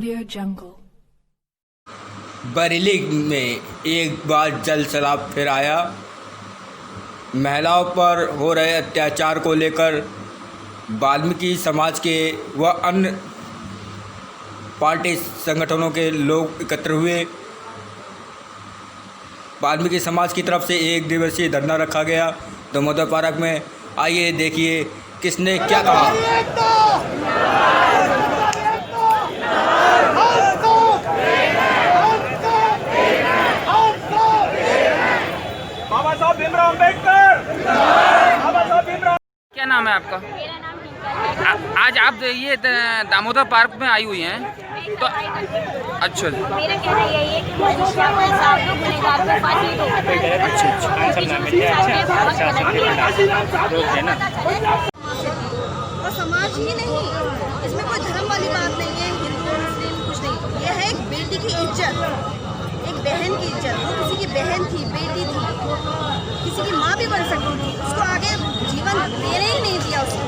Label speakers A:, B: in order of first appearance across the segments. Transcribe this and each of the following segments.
A: Audio Jungle.
B: Bareilly में एक बार जल सैलाब फिर आया। महिलाओं पर हो रहे अत्याचार को लेकर वाल्मीकि समाज के व अन्य पार्टी संगठनों के लोग एकत्र हुए। वाल्मीकि समाज की तरफ से 1 दिवसीय धरना रखा गया दामोदर पार्क में। आइए देखिए किसने क्या कहा।
C: बाबा साहब भीमराव अम्बेडकर। बाबा साहब भीमराव।
D: क्या नाम है आपका?
E: मेरा नाम टिंकल है।
D: आज आप ये दामोदर पार्क में आई हुई हैं तो अच्छा जी।
E: मेरा कहना यही है कि मजिस्ट्रेट को इंसाफ दो, गुनहगार को फांसी दो।
F: और समाज ही नहीं, इसमें कोई धर्म वाली बात नहीं है, हिंदू मुस्लिम कुछ नहीं। यह है एक बेटी की इज्जत, एक बहन की इज्जत। वो किसी की बहन थी, बेटी थी, किसी की माँ भी बन सकती थी। उसको आगे जीवन देने ही नहीं दिया उसको।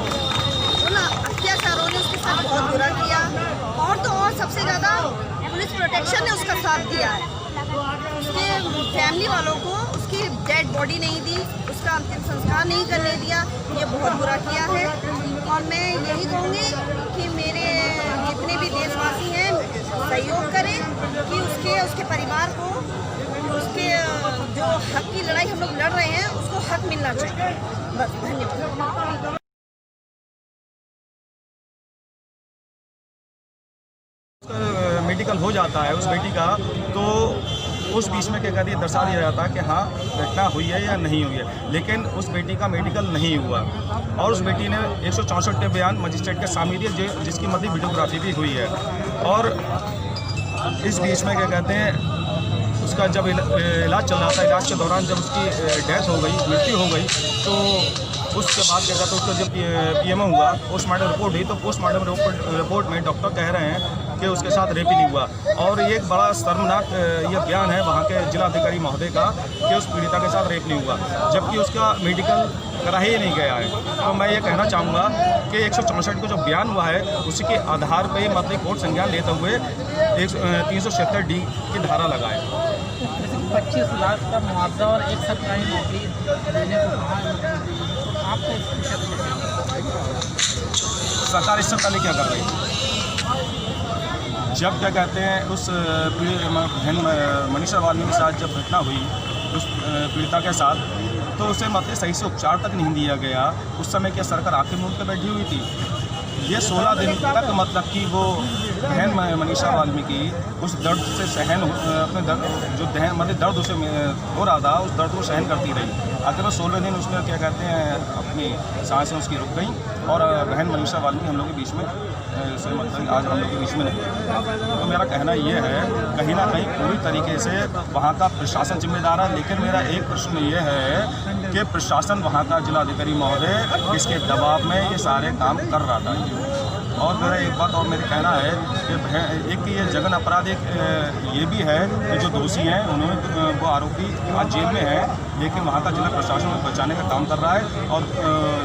F: तो ना अत्याचारों ने उसके साथ बहुत बुरा किया। और तो और सबसे ज़्यादा पुलिस प्रोटेक्शन ने उसका साथ दिया है। उसके फैमिली वालों को उसकी डेड बॉडी नहीं दी, उसका अंतिम संस्कार नहीं करने दिया। ये बहुत बुरा किया है। और मैं यही कहूँगी कि मेरे जितने भी देशवासी हैं सहयोग करें कि उसके परिवार को उसके जो हक की लड़ाई हम लोग लड़ रहे हैं उसको हक मिलना चाहिए। बस, धन्यवाद।
C: मेडिकल हो जाता है उस बेटी का, तो उस बीच में क्या कहते हैं दर्शा दिया जाता है कि हाँ घटना हुई है या नहीं हुई है। लेकिन उस बेटी का मेडिकल नहीं हुआ और उस बेटी ने 164 बयान मजिस्ट्रेट के सामने दिए, जिसकी मतलब वीडियोग्राफी भी हुई है। और इस बीच में क्या कहते हैं उसका जब इलाज चल रहा था, इलाज के दौरान जब उसकी डेथ हो गई, मृत्यु हो गई, तो उसके बाद क्या कहते हैं उसका जब पीएमओ हुआ, पोस्टमार्टम रिपोर्ट हुई, तो पोस्टमार्टम रिपोर्ट में डॉक्टर कह रहे हैं कि उसके साथ रेप ही नहीं हुआ। और ये एक बड़ा शर्मनाक ये बयान है वहाँ के जिलाधिकारी महोदय का कि उस पीड़िता के साथ रेप नहीं हुआ, जबकि उसका मेडिकल करा ही नहीं गया है। तो मैं ये कहना चाहूँगा कि 164 को जो बयान हुआ है उसी के आधार पर मतलब कोर्ट संज्ञान लेते हुए 376D की धारा लगाए।
G: 25 लाख का मुआवजा और एक सरकारी नौकरी देने को कहा, आप
C: सरकार इस सब पहले क्या कर रही है? जब क्या कहते हैं उस बहन मनीषा वाल्मीकि के साथ जब घटना हुई उस पीड़िता के साथ, तो उसे मतलब सही से उपचार तक नहीं दिया गया। उस समय क्या सरकार आंखें मूंद कर बैठी हुई थी? ये 16 दिन तक मतलब कि वो बहन मनीषा वाल्मीकि उस दर्द से सहन अपने जो मतलब दर्द उसे हो रहा था उस दर्द को सहन करती रही। आखिर 16 दिन उसने क्या कहते हैं अपनी सांसें उसकी रुक गई और बहन मनीषा वाल्मीकि हम लोग के बीच में से मतलब आज हम लोग के बीच में नहीं। तो मेरा कहना ये है कहीं ना कहीं पूरी तरीके से वहाँ का प्रशासन जिम्मेदार है। लेकिन मेरा एक प्रश्न ये है कि प्रशासन वहाँ का जिलाधिकारी महोदय इसके दबाव में ये सारे काम कर रहा था। और मेरा एक बात और मेरा कहना है कि एक ये जघन अपराध एक ये भी है कि जो दोषी हैं उन्होंने वो आरोपी आज जेल में है, लेकिन वहाँ का जिला प्रशासन को बचाने का काम कर रहा है। और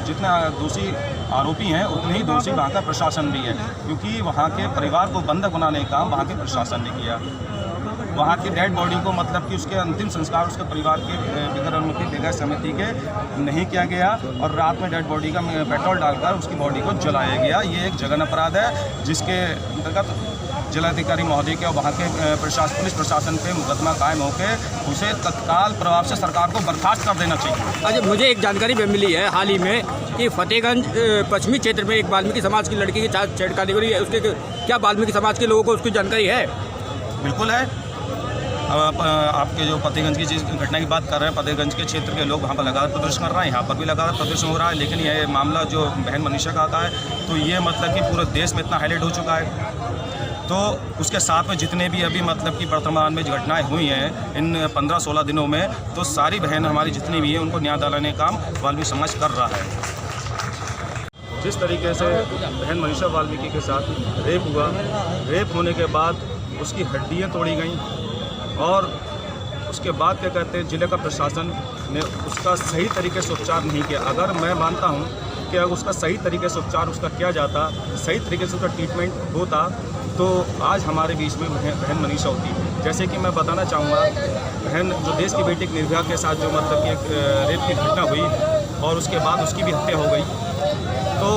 C: जितने दोषी आरोपी हैं उतने ही दोषी वहाँ का प्रशासन भी है, क्योंकि वहाँ के परिवार को बंधक बनाने का काम वहाँ के प्रशासन ने किया। वहाँ की डेड बॉडी को मतलब कि उसके अंतिम संस्कार उसके परिवार के बगैर अनुमति बगैर सहमति के नहीं किया गया और रात में डेड बॉडी का पेट्रोल डालकर उसकी बॉडी को जलाया गया। ये एक जघन्य अपराध है जिसके अंतर्गत जिलाधिकारी महोदय के और वहाँ के पुलिस प्रशासन पे मुकदमा कायम होकर उसे तत्काल प्रभाव से सरकार को बर्खास्त कर देना चाहिए।
H: अच्छा, मुझे एक जानकारी मिली है हाल ही में कि फतेहगंज पश्चिमी क्षेत्र में एक वाल्मीकि समाज की लड़की के साथ छेड़खानी हो रही है। उसके क्या वाल्मीकि समाज के लोगों को उसकी जानकारी है?
C: बिल्कुल है। अब आपके जो फतेहगंज की जिस घटना की बात कर रहे हैं, फतेहगंज के क्षेत्र के लोग वहाँ पर लगातार प्रदर्शन कर रहे हैं, यहाँ पर भी लगातार प्रदर्शन हो रहा है। लेकिन ये मामला जो बहन मनीषा का आता है तो ये मतलब कि पूरे देश में इतना हाईलाइट हो चुका है। तो उसके साथ में जितने भी अभी मतलब कि वर्तमान में जो घटनाएं हुई हैं इन 15-16 दिनों में, तो सारी बहन हमारी जितनी भी हैं उनको न्याय दिलाने का काम वाल्मीकि समाज कर रहा है। जिस तरीके से बहन मनीषा वाल्मीकि के साथ रेप हुआ, रेप होने के बाद उसकी हड्डियाँ तोड़ी गईं और उसके बाद क्या कहते हैं जिले का प्रशासन ने उसका सही तरीके से उपचार नहीं किया। अगर मैं मानता हूं कि अगर उसका सही तरीके से उपचार उसका किया जाता, सही तरीके से उसका ट्रीटमेंट होता, तो आज हमारे बीच में बहन मनीषा होती। जैसे कि मैं बताना चाहूँगा, बहन जो देश की बेटी निर्भया के साथ जो मतलब कि एक रेप की घटना हुई और उसके बाद उसकी भी हत्या हो गई, तो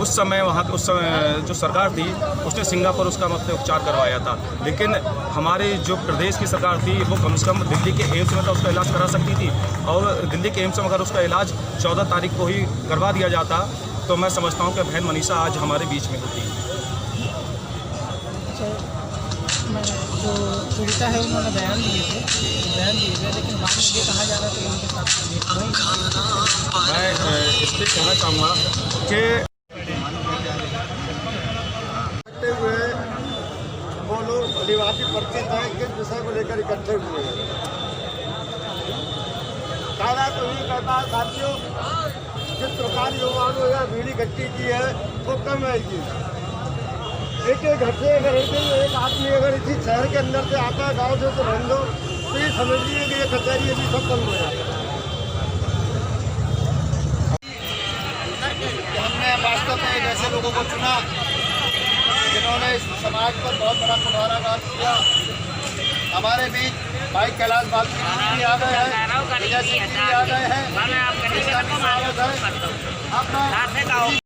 C: उस समय वहाँ उस समय जो सरकार थी उसने सिंगापुर उसका मतलब उपचार करवाया था। लेकिन हमारे जो प्रदेश की सरकार थी वो कम से कम दिल्ली के एम्स में तो उसका इलाज करा सकती थी, और दिल्ली के एम्स में अगर उसका इलाज 14 तारीख को ही करवा दिया जाता तो मैं समझता हूँ कि बहन मनीषा आज हमारे बीच में होती।
G: जो पीड़िता है उन्होंने बयान दिए थे, लेकिन बाद में ये कहा जा रहा था उनके साथ
C: मैं इसलिए कहना चाहूँगा कि
A: हुए वो लोग आदिवासी परिषद है किस विषय को लेकर इकट्ठे हुए हैं। कहना तो ही कहता है साथियों, जिस प्रकार युवाओं ने यह भीड़ इकट्ठी की है वो कम है। एक घर से अगर एक आदमी अगर इसी शहर के अंदर से आता है गाँव से तो बंद दो, तो ये समझ लीजिए कि ये कचहरी अभी सब बंद हो जाता है। हमने वास्तव में एक ऐसे लोगों को चुना जिन्होंने इस समाज पर बहुत बड़ा पुनराघात किया। हमारे बीच भाई कैलाश वाल्मीकि जी आ गए हैं, विजय सिंह जी आ गए हैं, स्वागत है। अब